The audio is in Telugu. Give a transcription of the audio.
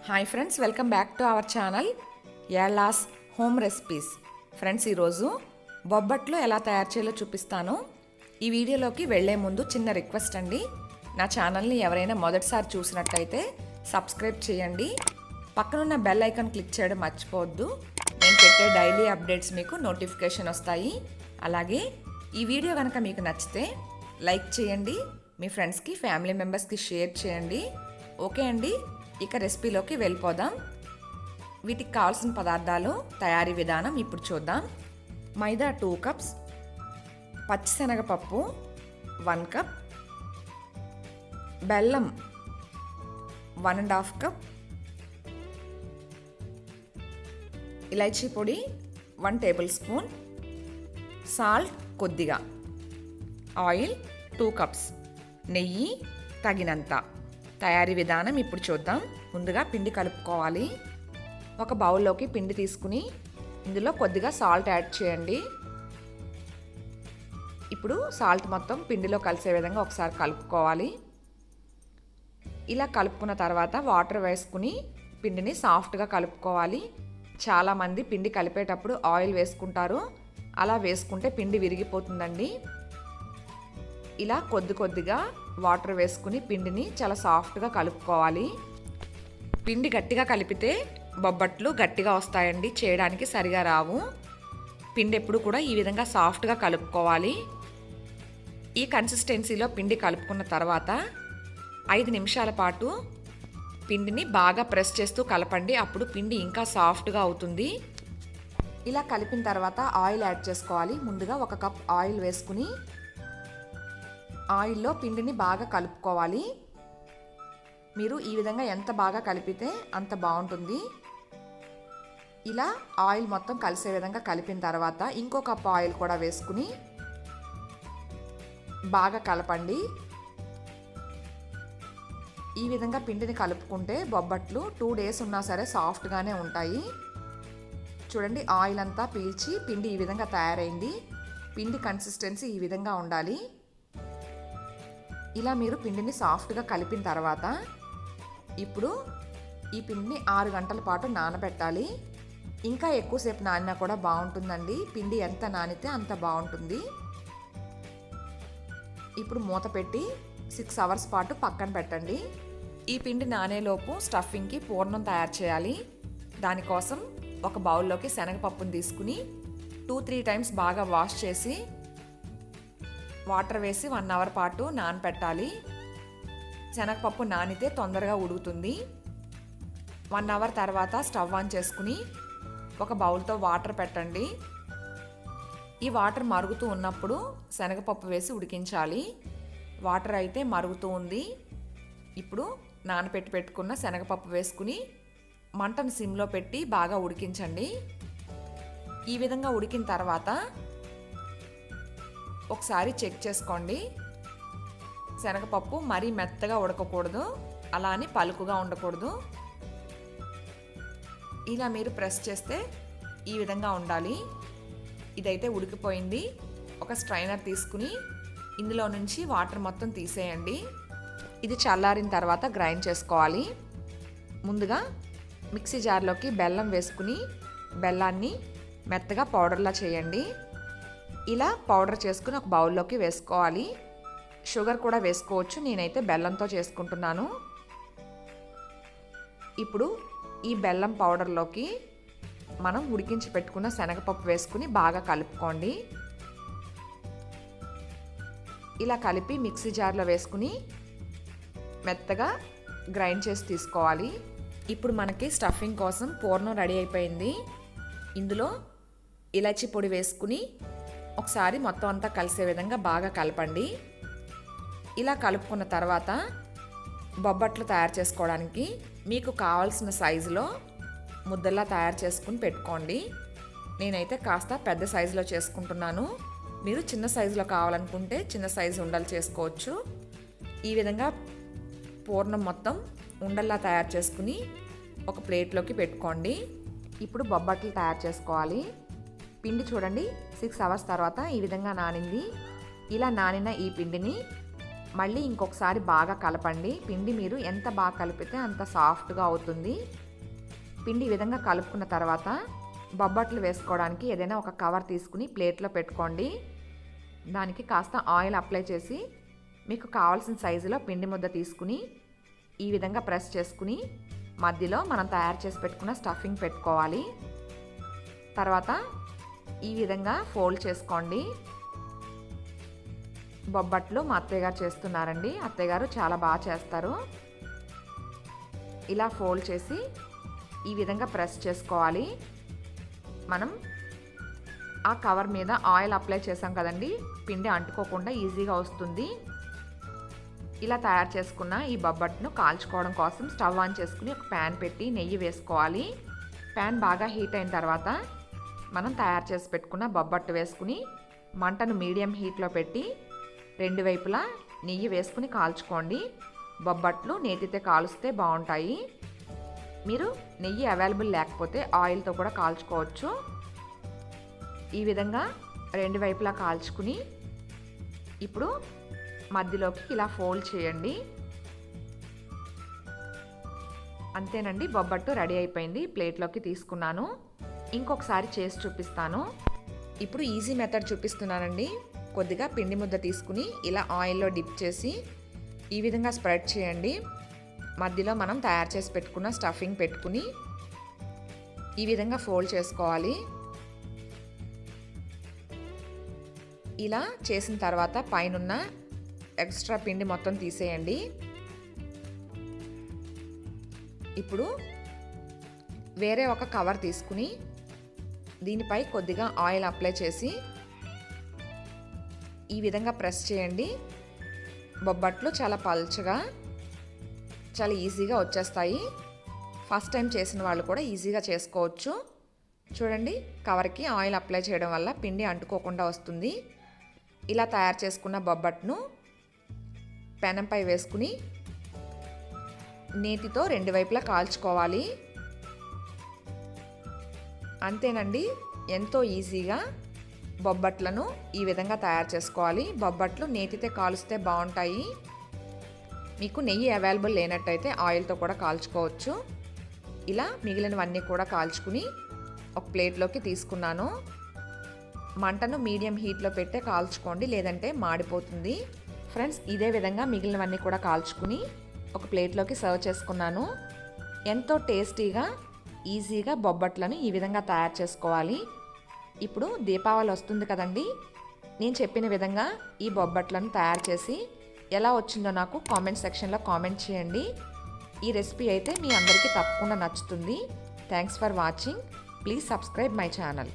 Hi friends, welcome back to our channel Yala's home recipes. Friends, ఈరోజు బొబ్బట్లు ఎలా తయారు చేయాలో చూపిస్తాను. ఈ వీడియోలోకి వెళ్లే ముందు చిన్న రిక్వెస్ట్ అండి. నా ఛానల్ని ఎవరైనా మొదటిసారి చూసినట్లయితే సబ్స్క్రైబ్ చేయండి. పక్కనున్న బెల్ ఐకాన్ క్లిక్ చేయడం మర్చిపోవద్దు. నేను పెట్టే డైలీ అప్డేట్స్ మీకు నోటిఫికేషన్ వస్తాయి. అలాగే ఈ వీడియో కనుక మీకు నచ్చితే లైక్ చేయండి, మీ ఫ్రెండ్స్కి ఫ్యామిలీ మెంబర్స్కి షేర్ చేయండి. ఓకే అండి, ఇక రెసిపీలోకి వెళ్ళిపోదాం. వీటికి కావాల్సిన పదార్థాలు, తయారీ విధానం ఇప్పుడు చూద్దాం. మైదా 2 కప్స్, పచ్చిశనగపప్పు 1 కప్, బెల్లం 1.5 కప్, ఇలైచీ పొడి 1 టేబుల్ స్పూన్, సాల్ట్ కొద్దిగా, ఆయిల్ 2 కప్స్, నెయ్యి తగినంత. తయారీ విధానం ఇప్పుడు చూద్దాం. ముందుగా పిండి కలుపుకోవాలి. ఒక బౌల్లోకి పిండి తీసుకుని ఇందులో కొద్దిగా సాల్ట్ యాడ్ చేయండి. ఇప్పుడు సాల్ట్ మొత్తం పిండిలో కలిసే విధంగా ఒకసారి కలుపుకోవాలి. ఇలా కలుపుకున్న తర్వాత వాటర్ వేసుకుని పిండిని సాఫ్ట్గా కలుపుకోవాలి. చాలామంది పిండి కలిపేటప్పుడు ఆయిల్ వేసుకుంటారు. అలా వేసుకుంటే పిండి విరిగిపోతుందండి. ఇలా కొద్దిగా వాటర్ వేసుకుని పిండిని చాలా సాఫ్ట్గా కలుపుకోవాలి. పిండి గట్టిగా కలిపితే బొబ్బట్లు గట్టిగా వస్తాయండి, చేయడానికి సరిగా రావు. పిండి ఎప్పుడు కూడా ఈ విధంగా సాఫ్ట్గా కలుపుకోవాలి. ఈ కన్సిస్టెన్సీలో పిండి కలుపుకున్న తర్వాత 5 నిమిషాల పాటు పిండిని బాగా ప్రెస్ చేస్తూ కలపండి. అప్పుడు పిండి ఇంకా సాఫ్ట్గా అవుతుంది. ఇలా కలిపిన తర్వాత ఆయిల్ యాడ్ చేసుకోవాలి. ముందుగా 1 కప్ ఆయిల్ వేసుకుని ఆయిల్లో పిండిని బాగా కలుపుకోవాలి. మీరు ఈ విధంగా ఎంత బాగా కలిపితే అంత బాగుంటుంది. ఇలా ఆయిల్ మొత్తం కలిసే విధంగా కలిపిన తర్వాత ఇంకో కప్ ఆయిల్ కూడా వేసుకుని బాగా కలపండి. ఈ విధంగా పిండిని కలుపుకుంటే బొబ్బట్లు 2 డేస్ ఉన్నా సరే సాఫ్ట్గానే ఉంటాయి. చూడండి, ఆయిల్ అంతా పీల్చి పిండి ఈ విధంగా తయారైంది. పిండి కన్సిస్టెన్సీ ఈ విధంగా ఉండాలి. ఇలా మీరు పిండిని సాఫ్ట్గా కలిపిన తర్వాత ఇప్పుడు ఈ పిండిని 6 గంటల పాటు నానబెట్టాలి. ఇంకా ఎక్కువసేపు నానినా కూడా బాగుంటుందండి. పిండి ఎంత నానితే అంత బాగుంటుంది. ఇప్పుడు మూత పెట్టి 6 అవర్స్ పాటు పక్కన పెట్టండి. ఈ పిండి నానేలోపు స్టఫింగ్కి పూర్ణం తయారు చేయాలి. దానికోసం ఒక బౌల్లోకి శనగపప్పును తీసుకుని 2-3 టైమ్స్ బాగా వాష్ చేసి వాటర్ వేసి 1 అవర్ పాటు నానపెట్టాలి. శనగపప్పు నానితే తొందరగా ఉడుకుతుంది. 1 అవర్ తర్వాత స్టవ్ ఆన్ చేసుకుని ఒక బౌల్తో వాటర్ పెట్టండి. ఈ వాటర్ మరుగుతూ ఉన్నప్పుడు శనగపప్పు వేసి ఉడికించాలి. వాటర్ అయితే మరుగుతూ ఉంది. ఇప్పుడు పెట్టుకున్న శనగపప్పు వేసుకుని మంటను సిమ్లో పెట్టి బాగా ఉడికించండి. ఈ విధంగా ఉడికిన తర్వాత ఒకసారి చెక్ చేసుకోండి. శనగపప్పు మరీ మెత్తగా ఉడకకూడదు, అలా అని పలుకుగా ఉండకూడదు. ఇలా మీరు ప్రెస్ చేస్తే ఈ విధంగా ఉండాలి. ఇదైతే ఉడికిపోయింది. ఒక స్ట్రైనర్ తీసుకుని ఇందులో నుంచి వాటర్ మొత్తం తీసేయండి. ఇది చల్లారిన తర్వాత గ్రైండ్ చేసుకోవాలి. ముందుగా మిక్సీ జార్లోకి బెల్లం వేసుకుని బెల్లాన్ని మెత్తగా పౌడర్లా చేయండి. ఇలా పౌడర్ చేసుకుని ఒక బౌల్లోకి వేసుకోవాలి. షుగర్ కూడా వేసుకోవచ్చు, నేనైతే బెల్లంతో చేసుకుంటున్నాను. ఇప్పుడు ఈ బెల్లం పౌడర్లోకి మనం ఉడికించి పెట్టుకున్న శనగపప్పు వేసుకుని బాగా కలుపుకోండి. ఇలా కలిపి మిక్సీ జార్లో వేసుకుని మెత్తగా గ్రైండ్ చేసి తీసుకోవాలి. ఇప్పుడు మనకి స్టఫింగ్ కోసం పూర్ణం రెడీ అయిపోయింది. ఇందులో ఇలాచీ పొడి వేసుకుని ఒకసారి మొత్తం అంతా కలిసే విధంగా బాగా కలపండి. ఇలా కలుపుకున్న తర్వాత బొబ్బట్లు తయారు చేసుకోవడానికి మీకు కావాల్సిన సైజులో ముద్దలా తయారు చేసుకుని పెట్టుకోండి. నేనైతే కాస్త పెద్ద సైజులో చేసుకుంటున్నాను. మీరు చిన్న సైజులో కావాలనుకుంటే చిన్న సైజు ఉండలు చేసుకోవచ్చు. ఈ విధంగా పూర్ణం మొత్తం ఉండల్లా తయారు చేసుకుని ఒక ప్లేట్లోకి పెట్టుకోండి. ఇప్పుడు బొబ్బట్లు తయారు చేసుకోవాలి. పిండి చూడండి, 6 అవర్స్ తర్వాత ఈ విధంగా నానింది. ఇలా నానిన ఈ పిండిని మళ్ళీ ఇంకొకసారి బాగా కలపండి. పిండి మీరు ఎంత బాగా కలిపితే అంత సాఫ్ట్గా అవుతుంది. పిండి ఈ విధంగా కలుపుకున్న తర్వాత బొబ్బట్లు వేసుకోవడానికి ఏదైనా ఒక కవర్ తీసుకుని ప్లేట్లో పెట్టుకోండి. దానికి కాస్త ఆయిల్ అప్లై చేసి మీకు కావాల్సిన సైజులో పిండి ముద్ద తీసుకుని ఈ విధంగా ప్రెస్ చేసుకుని మధ్యలో మనం తయారు చేసి పెట్టుకున్న స్టఫింగ్ పెట్టుకోవాలి. తర్వాత ఈ విధంగా ఫోల్డ్ చేసుకోండి. బొబ్బట్లు మా అత్తయ్య గారు చేస్తున్నారండి. అత్తయ్య గారు చాలా బాగా చేస్తారు. ఇలా ఫోల్డ్ చేసి ఈ విధంగా ప్రెస్ చేసుకోవాలి. మనం ఆ కవర్ మీద ఆయిల్ అప్లై చేసాం కదండి, పిండి అంటుకోకుండా ఈజీగా వస్తుంది. ఇలా తయారు చేసుకున్న ఈ బొబ్బట్ను కాల్చుకోవడం కోసం స్టవ్ ఆన్ చేసుకుని ఒక ప్యాన్ పెట్టి నెయ్యి వేసుకోవాలి. ప్యాన్ బాగా హీట్ అయిన తర్వాత మనం తయారు చేసి పెట్టుకున్న బొబ్బట్టు వేసుకుని మంటను మీడియం హీట్లో పెట్టి రెండు వైపులా నెయ్యి వేసుకుని కాల్చుకోండి. బొబ్బట్లు నేతితో కాలుస్తే బాగుంటాయి. మీరు నెయ్యి అవైలబుల్ లేకపోతే ఆయిల్తో కూడా కాల్చుకోవచ్చు. ఈ విధంగా రెండు వైపులా కాల్చుకుని ఇప్పుడు మధ్యలోకి ఇలా ఫోల్డ్ చేయండి. అంతేనండి, బొబ్బట్టు రెడీ అయిపోయింది. ప్లేట్లోకి తీసుకున్నాను. ఇంకొకసారి చేసి చూపిస్తాను. ఇప్పుడు ఈజీ మెథడ్ చూపిస్తున్నానండి. కొద్దిగా పిండి ముద్ద తీసుకుని ఇలా ఆయిల్లో డిప్ చేసి ఈ విధంగా స్ప్రెడ్ చేయండి. మధ్యలో మనం తయారు చేసి పెట్టుకున్న స్టఫింగ్ పెట్టుకుని ఈ విధంగా ఫోల్డ్ చేసుకోవాలి. ఇలా చేసిన తర్వాత పైనున్న ఎక్స్ట్రా పిండి మొత్తం తీసేయండి. ఇప్పుడు వేరే ఒక కవర్ తీసుకుని దీనిపై కొద్దిగా ఆయిల్ అప్లై చేసి ఈ విధంగా ప్రెస్ చేయండి. బొబ్బట్లు చాలా పల్చగా చాలా ఈజీగా వచ్చేస్తాయి. ఫస్ట్ టైం చేసిన వాళ్ళు కూడా ఈజీగా చేసుకోవచ్చు. చూడండి, కవర్కి ఆయిల్ అప్లై చేయడం వల్ల పిండి అంటుకోకుండా వస్తుంది. ఇలా తయారు చేసుకున్న బొబ్బట్ను పెనంపై వేసుకుని నేతితో రెండు వైపులా కాల్చుకోవాలి. అంతేనండి, ఎంతో ఈజీగా బొబ్బట్లను ఈ విధంగా తయారు చేసుకోవాలి. బొబ్బట్లు నేతితో కాలుస్తే బాగుంటాయి. మీకు నెయ్యి అవైలబుల్ లేనట్టయితే ఆయిల్తో కూడా కాల్చుకోవచ్చు. ఇలా మిగిలినవన్నీ కూడా కాల్చుకుని ఒక ప్లేట్లోకి తీసుకున్నాను. మంటను మీడియం హీట్లో పెట్టే కాల్చుకోండి, లేదంటే మాడిపోతుంది. ఫ్రెండ్స్, ఇదే విధంగా మిగిలినవన్నీ కూడా కాల్చుకుని ఒక ప్లేట్లోకి సర్వ్ చేసుకున్నాను. ఎంతో టేస్టీగా ఈజీగా బొబ్బట్లను ఈ విధంగా తయారు చేసుకోవాలి. ఇప్పుడు దీపావళి వస్తుంది కదండి, నేను చెప్పిన విధంగా ఈ బొబ్బట్లను తయారు చేసి ఎలా వచ్చిందో నాకు కామెంట్ సెక్షన్లో కామెంట్ చేయండి. ఈ రెసిపీ అయితే మీ అందరికీ తప్పకుండా నచ్చుతుంది. Thanks for watching. Please subscribe my channel.